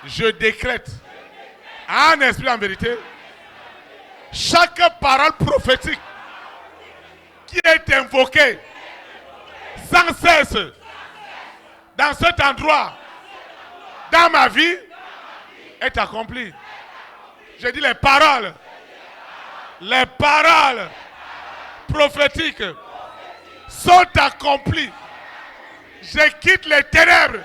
Je décrète, en esprit en vérité, chaque parole prophétique qui est invoquée sans cesse dans cet endroit, dans ma vie, est accomplie. Je dis les paroles prophétiques sont accomplies. Je quitte les ténèbres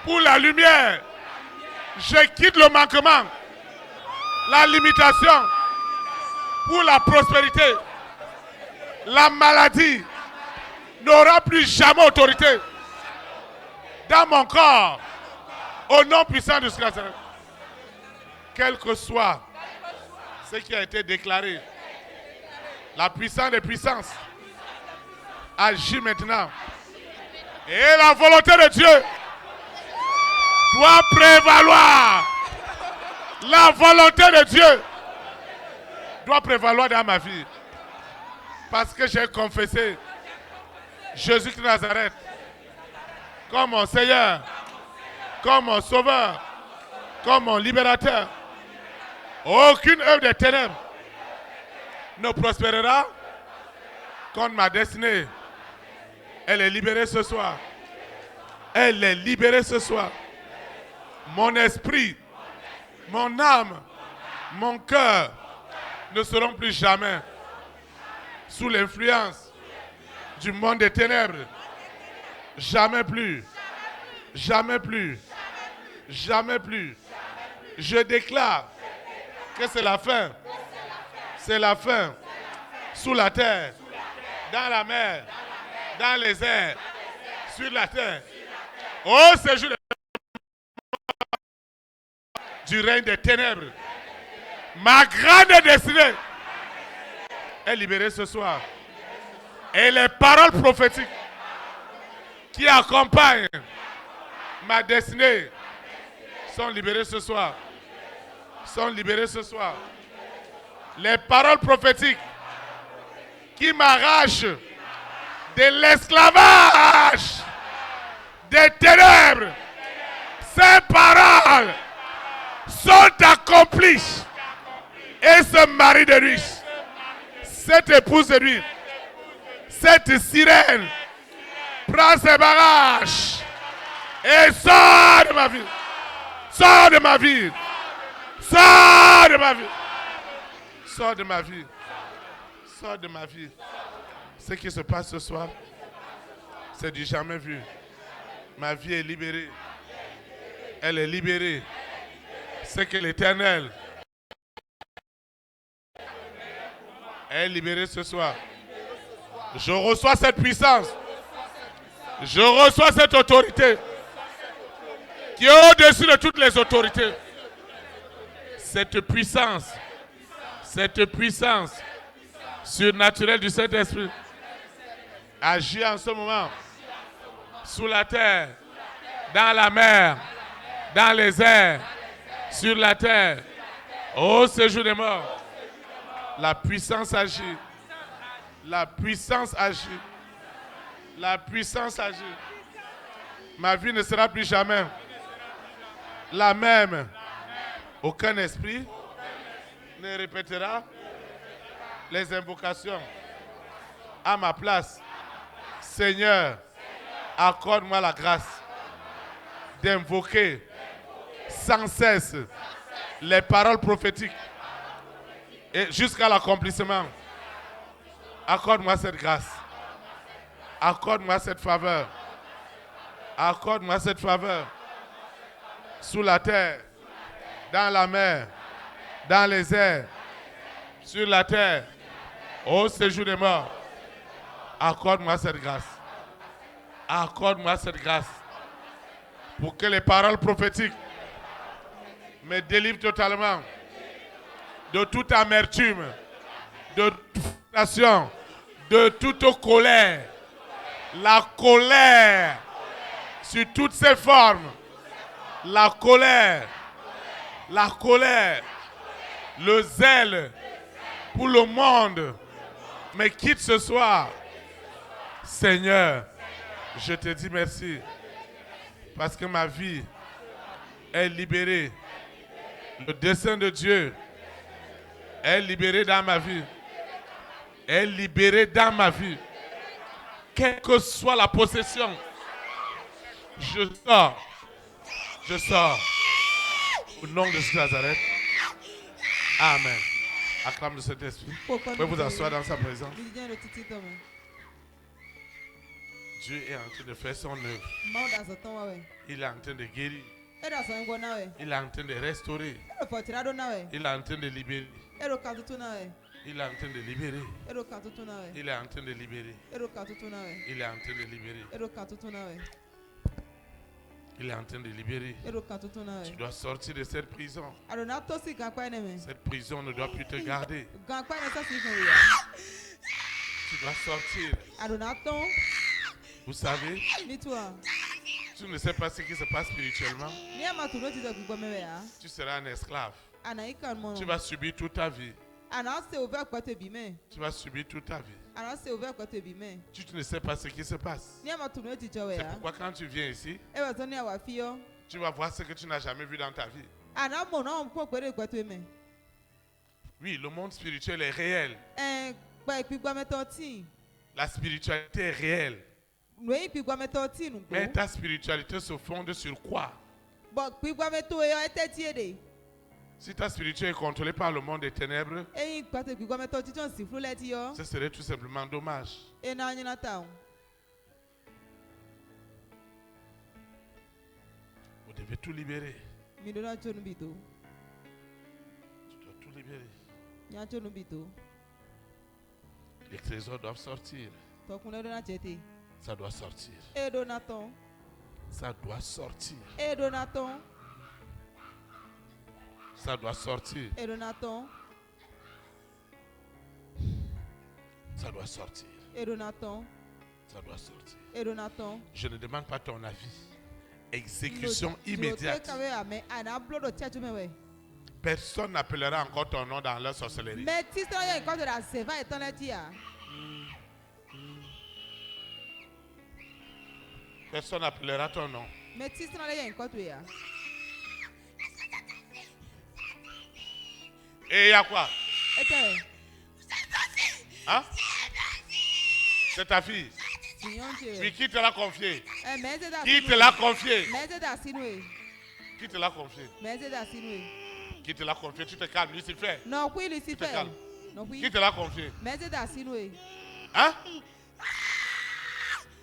pour la lumière. Je quitte le manquement, la limitation pour la prospérité. La maladie n'aura plus jamais autorité dans mon corps au nom puissant de Christ. Quel que soit ce qui a été déclaré, la puissance des puissances agit maintenant. Et la volonté de Dieu doit prévaloir. La volonté de Dieu doit prévaloir dans ma vie. Parce que j'ai confessé Jésus de Nazareth comme mon Seigneur, comme mon Sauveur, comme mon Libérateur. Aucune œuvre des ténèbres ne prospérera contre ma destinée. Elle est libérée ce soir. Elle est libérée ce soir. Mon esprit, mon âme, mon cœur ne seront plus jamais sous l'influence du monde des ténèbres. Jamais plus. Jamais plus. Jamais plus. Je déclare que c'est la fin. C'est la fin. Sous la terre, dans la mer, dans les airs, sur la terre. Au séjour du règne des ténèbres. Ma grande destinée est libérée ce soir. Et les paroles prophétiques qui accompagnent ma destinée sont libérées ce soir. Sont libérées ce soir. Les paroles prophétiques qui m'arrachent de l'esclavage des ténèbres, ces paroles sont accomplies. Et ce mari de lui, cette épouse de lui, cette sirène prend ses bagages et sort de ma vie. Sors de ma vie. Sors de ma vie. Sors de ma vie. Sors de ma vie. Ce qui se passe ce soir, c'est du jamais vu. Ma vie est libérée. Elle est libérée. C'est que l'Éternel est libéré ce soir. Je reçois cette puissance. Je reçois cette autorité qui est au-dessus de toutes les autorités. Cette puissance surnaturelle du Saint-Esprit agit en ce moment sous la terre, dans la mer, dans les airs, sur la terre, au séjour des morts. La puissance agit. La puissance agit. La puissance agit. Ma vie ne sera plus jamais la même. Aucun esprit ne répétera les invocations à ma place. Seigneur, accorde-moi la grâce d'invoquer sans cesse les paroles prophétiques et jusqu'à l'accomplissement. Accorde-moi cette grâce. Accorde-moi cette faveur. Accorde-moi cette faveur. Sous la terre, dans la mer, dans les airs, sur la terre, au séjour des morts. Accorde-moi cette grâce. Accorde-moi cette grâce. Pour que les paroles prophétiques me délivrent totalement de toute amertume, de toute frustration, de toute colère. La colère sur toutes ses formes. La colère, le zèle pour le monde me quitte ce soir. Seigneur, je te dis merci parce que ma vie est libéré. Le dessein de Dieu est libéré dans ma vie. Est libéré dans ma vie. Quelle que soit la possession, je sors. Je sors. Au nom de Jésus de Nazareth. Amen. Acclame le Saint-Esprit. Vous pouvez vous asseoir dans sa présence. Dieu est en train de faire son œuvre. Il est en train de guérir. Il est en train de restaurer. Il est en train de libérer. Il est en train de libérer. Il est en train de libérer. Il est en train de libérer. Il est en train de libérer. Tu dois sortir de cette prison. Cette prison ne doit plus te garder. Tu dois sortir. Vous savez, tu ne sais pas ce qui se passe spirituellement. Tu seras un esclave. Tu vas subir toute ta vie. Tu vas subir toute ta vie. Tu ne sais pas ce qui se passe. C'est pourquoi quand tu viens ici, tu vas voir ce que tu n'as jamais vu dans ta vie. Oui, le monde spirituel est réel. La spiritualité est réelle. Mais ta spiritualité se fonde sur quoi? Si ta spiritualité est contrôlée par le monde des ténèbres, ce serait tout simplement dommage. Vous devez tout libérer. Tu dois tout libérer. Les trésors doivent sortir. Ça doit sortir. Ça doit sortir. Ça doit sortir. Ça doit sortir. Ça doit sortir. Je ne demande pas ton avis. Exécution immédiate. Personne n'appellera encore ton nom dans leur sorcellerie. Personne n'appellera ton nom. Et il y a quoi? Hein? C'est ta fille. Puis qui te l'a confié? Qui te l'a confié? Qui te l'a confié? Qui te l'a confié? Tu te calmes, Lucifer. Non, oui, Lucifer. Tu te calmes. Non, oui. Qui te l'a confié? Hein?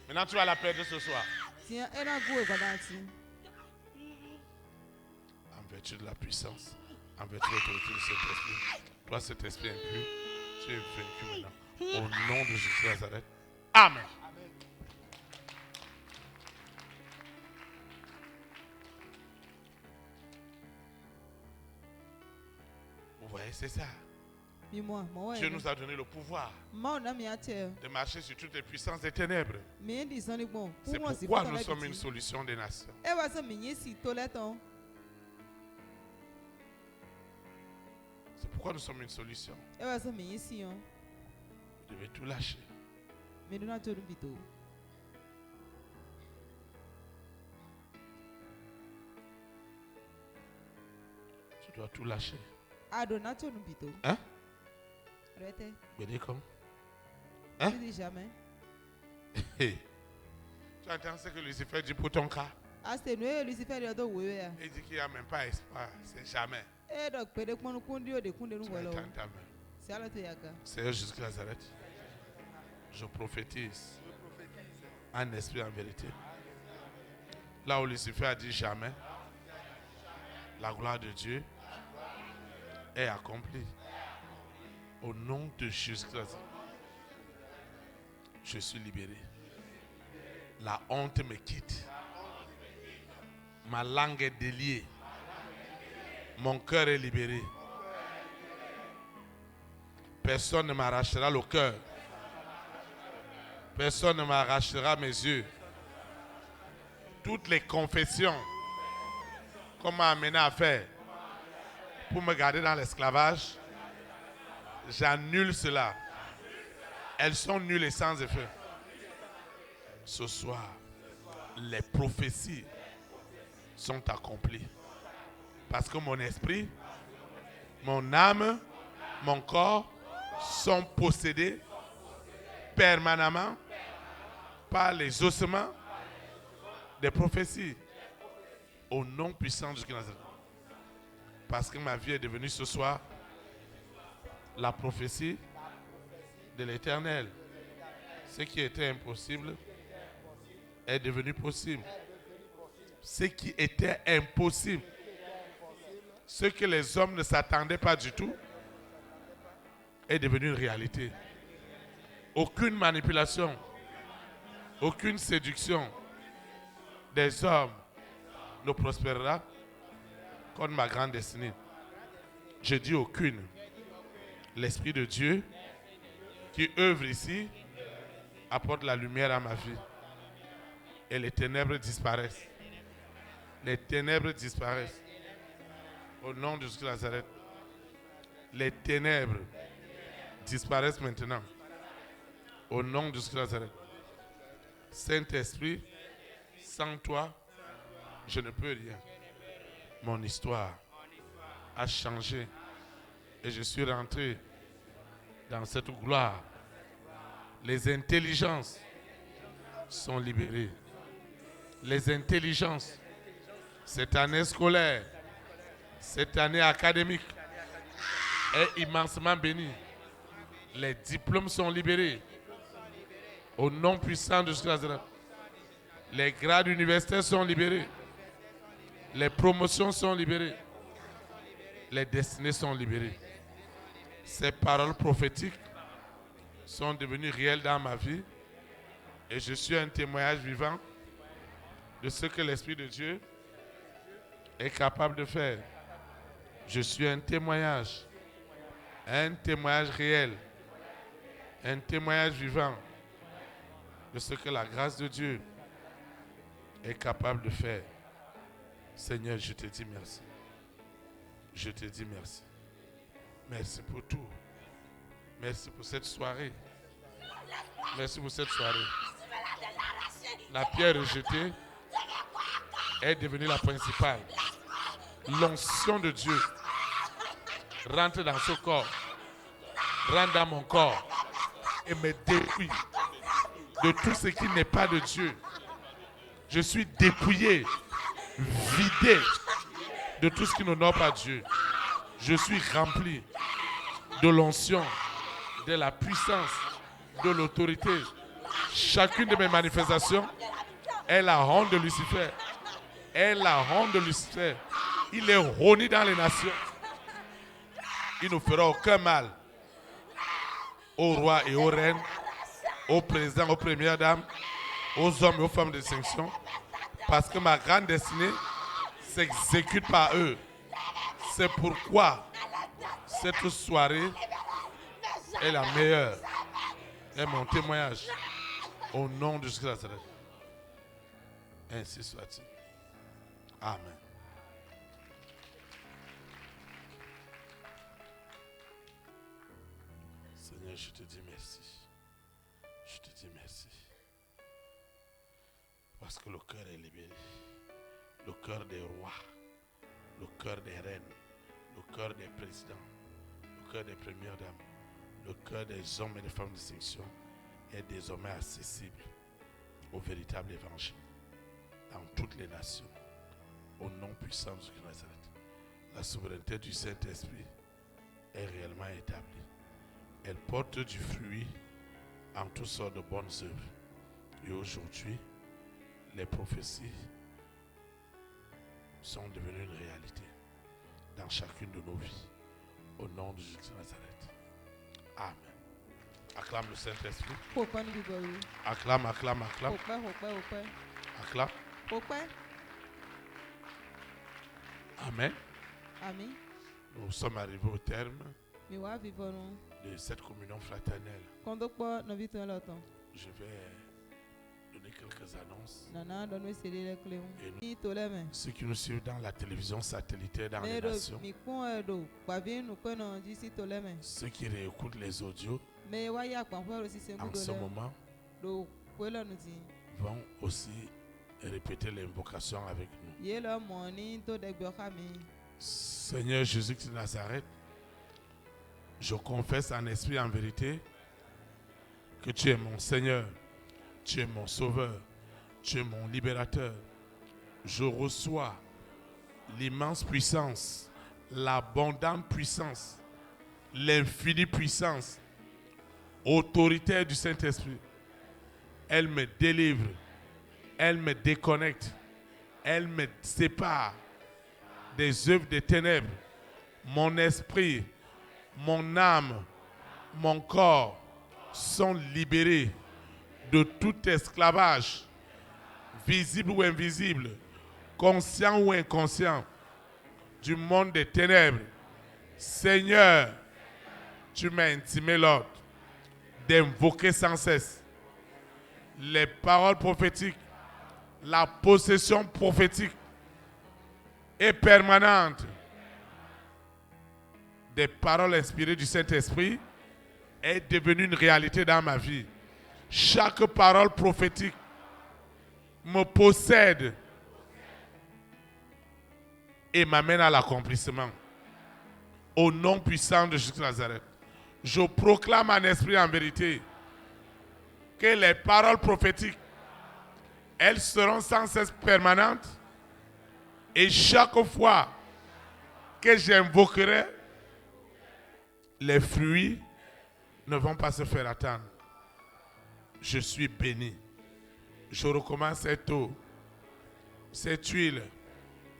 Maintenant tu vas la perdre ce soir. En vertu de la puissance, en vertu de l'autorité de cet esprit, toi cet esprit impur, tu es vaincu maintenant. Au nom de Jésus de Nazareth. Amen. Vous voyez, c'est ça. Dieu nous a donné le pouvoir de marcher sur toutes les puissances des ténèbres. C'est pourquoi nous sommes une solution des nations. C'est pourquoi nous sommes une solution. Vous devez tout lâcher. Tu dois tout lâcher. Hein? Vous dites comme? Hein? Tu entends ce que Lucifer dit pour ton cas? Il dit qu'il n'y a même pas espoir. C'est jamais. Tu vas étendre ta main. Seigneur Jésus de Nazareth, je prophétise en esprit, en vérité. Là où Lucifer a dit jamais, la gloire de Dieu est accomplie. Au nom de Jésus-Christ, je suis libéré. La honte me quitte. Ma langue est déliée. Mon cœur est libéré. Personne ne m'arrachera le cœur. Personne ne m'arrachera mes yeux. Toutes les confessions qu'on m'a amené à faire pour me garder dans l'esclavage, j'annule cela. Elles sont nulles et sans effet. Ce soir, les prophéties sont accomplies. Parce que mon esprit, mon âme, mon corps sont possédés permanemment par les ossements des prophéties au nom puissant de Jésus-Christ. Parce que ma vie est devenue ce soir la prophétie de l'Éternel. Ce qui était impossible est devenu possible. Ce qui était impossible, ce que les hommes ne s'attendaient pas du tout, est devenu une réalité. Aucune manipulation, aucune séduction des hommes ne prospérera contre ma grande destinée. Je dis aucune. L'Esprit de Dieu qui œuvre ici apporte la lumière à ma vie. Et les ténèbres disparaissent. Les ténèbres disparaissent. Au nom de Jésus de Nazareth. Les ténèbres disparaissent maintenant. Au nom de Jésus de Nazareth. Saint-Esprit, sans toi, je ne peux rien. Mon histoire a changé et je suis rentré dans cette gloire. Les intelligences sont libérées. Les intelligences, cette année scolaire, cette année académique est immensément bénie. Les diplômes sont libérés. Au nom puissant de Jésus-Christ. Les grades universitaires sont libérés. Les promotions sont libérées. Les destinées sont libérées. Ces paroles prophétiques sont devenues réelles dans ma vie. Et je suis un témoignage vivant de ce que l'Esprit de Dieu est capable de faire. Je suis un témoignage réel, un témoignage vivant de ce que la grâce de Dieu est capable de faire. Seigneur, je te dis merci. Je te dis merci. Merci pour tout. Merci pour cette soirée. Merci pour cette soirée. La pierre rejetée est devenue la principale. L'onction de Dieu rentre dans ce corps, rentre dans mon corps et me dépouille de tout ce qui n'est pas de Dieu. Je suis dépouillé, vidé de tout ce qui n'honore pas Dieu. Je suis rempli de l'onction, de la puissance, de l'autorité. Chacune de mes manifestations est la honte de Lucifer. Est la honte de Lucifer. Il est roni dans les nations. Il ne fera aucun mal aux rois et aux reines, aux présidents, aux premières dames, aux hommes et aux femmes de distinction, parce que ma grande destinée s'exécute par eux. C'est pourquoi cette soirée est la meilleure. Et mon témoignage au nom de Jésus-Christ. Ainsi soit-il. Amen. Seigneur, je te dis merci. Je te dis merci. Parce que le cœur est libéré. Le cœur des rois, le cœur des reines, le cœur des présidents, le cœur des premières dames, le cœur des hommes et des femmes de distinction est désormais accessible au véritable évangile dans toutes les nations. Au nom puissant de Jésus-Christ, la souveraineté du Saint-Esprit est réellement établie. Elle porte du fruit en toutes sortes de bonnes œuvres. Et aujourd'hui, les prophéties sont devenues une réalité dans chacune de nos vies. Au nom de Jésus de Nazareth. Amen. Acclame le Saint-Esprit. Acclame, acclame, acclame. Acclame. Amen. Amen. Nous sommes arrivés au terme de cette communion fraternelle. Je vais donner quelques annonces. Et ceux qui nous suivent dans la télévision satellitaire dans les nations, ceux qui réécoutent les audios en ce moment vont aussi répéter l'invocation avec nous. Seigneur Jésus-Christ de Nazareth, je confesse en esprit et en vérité que tu es mon Seigneur, tu es mon Sauveur, tu es mon libérateur. Je reçois l'immense puissance, l'abondante puissance, l'infinie puissance autoritaire du Saint-Esprit. Elle me délivre, elle me déconnecte, elle me sépare des œuvres des ténèbres. Mon esprit, mon âme, mon corps sont libérés de tout esclavage, visible ou invisible, conscient ou inconscient, du monde des ténèbres. Seigneur, tu m'as intimé l'ordre d'invoquer sans cesse les paroles prophétiques, la possession prophétique et permanente des paroles inspirées du Saint-Esprit est devenue une réalité dans ma vie. Chaque parole prophétique me possède et m'amène à l'accomplissement. Au nom puissant de Jésus de Nazareth, je proclame en esprit et en vérité que les paroles prophétiques, elles seront sans cesse permanentes et chaque fois que j'invoquerai, les fruits ne vont pas se faire attendre. Je suis béni. Je recommence cette eau, cette huile,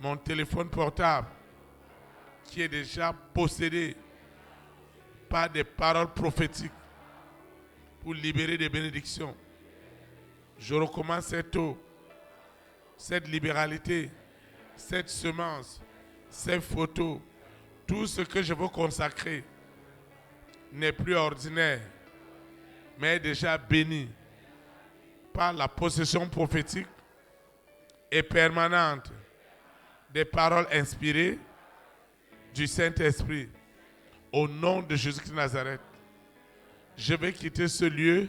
mon téléphone portable qui est déjà possédé par des paroles prophétiques pour libérer des bénédictions. Je recommence cette eau, cette libéralité, cette semence, ces photos, tout ce que je veux consacrer n'est plus ordinaire, mais est déjà béni par la possession prophétique et permanente des paroles inspirées du Saint-Esprit. Au nom de Jésus-Christ de Nazareth, je vais quitter ce lieu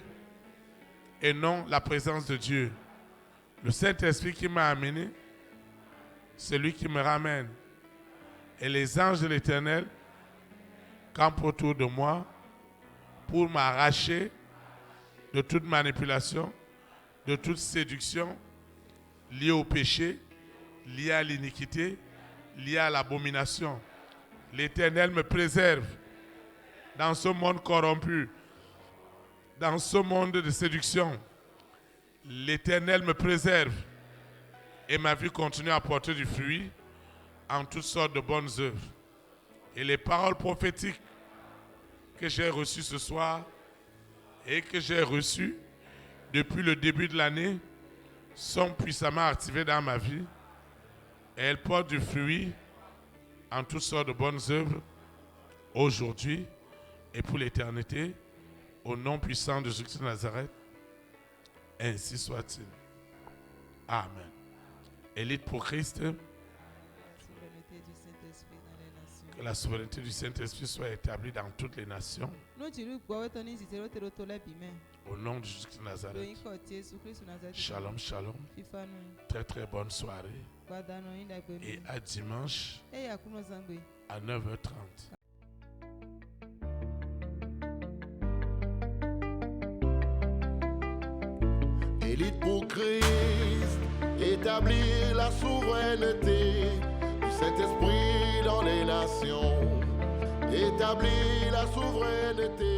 et non la présence de Dieu. Le Saint-Esprit qui m'a amené, c'est lui qui me ramène. Et les anges de l'Éternel campent autour de moi pour m'arracher de toute manipulation, de toute séduction liée au péché, liée à l'iniquité, liée à l'abomination. L'Éternel me préserve dans ce monde corrompu, dans ce monde de séduction. L'Éternel me préserve et ma vie continue à porter du fruit en toutes sortes de bonnes œuvres. Et les paroles prophétiques que j'ai reçues ce soir et que j'ai reçues depuis le début de l'année sont puissamment activées dans ma vie et elles portent du fruit en toutes sortes de bonnes œuvres aujourd'hui et pour l'éternité, au nom puissant de Jésus de Nazareth, ainsi soit-il. Amen. Élite pour Christ, que la souveraineté du Saint-Esprit soit établie dans toutes les nations. Au nom de Jésus de Nazareth. Shalom, shalom. Très très bonne soirée. Et à dimanche à 9h30. Élite pour Christ, établir la souveraineté du Saint-Esprit dans les nations. Établir la souveraineté.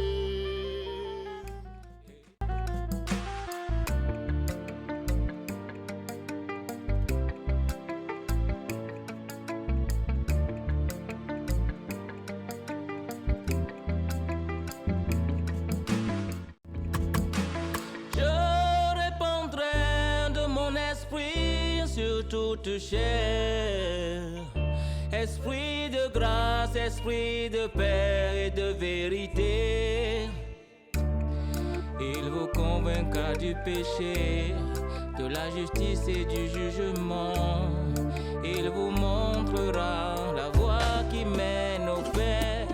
Toute chair, esprit de grâce, esprit de paix et de vérité, il vous convaincra du péché, de la justice et du jugement, il vous montrera la voie qui mène au Père.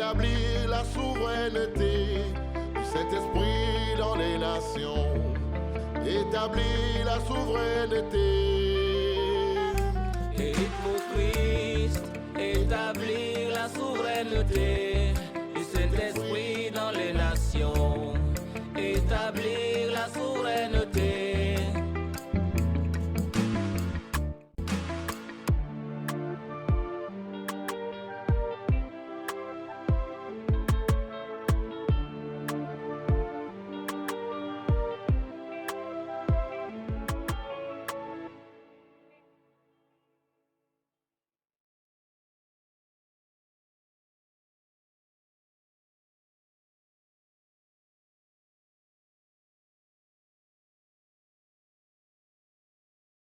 établir la souveraineté du Saint-Esprit dans les nations. Établir la souveraineté. Élite pour Christ, établir la souveraineté.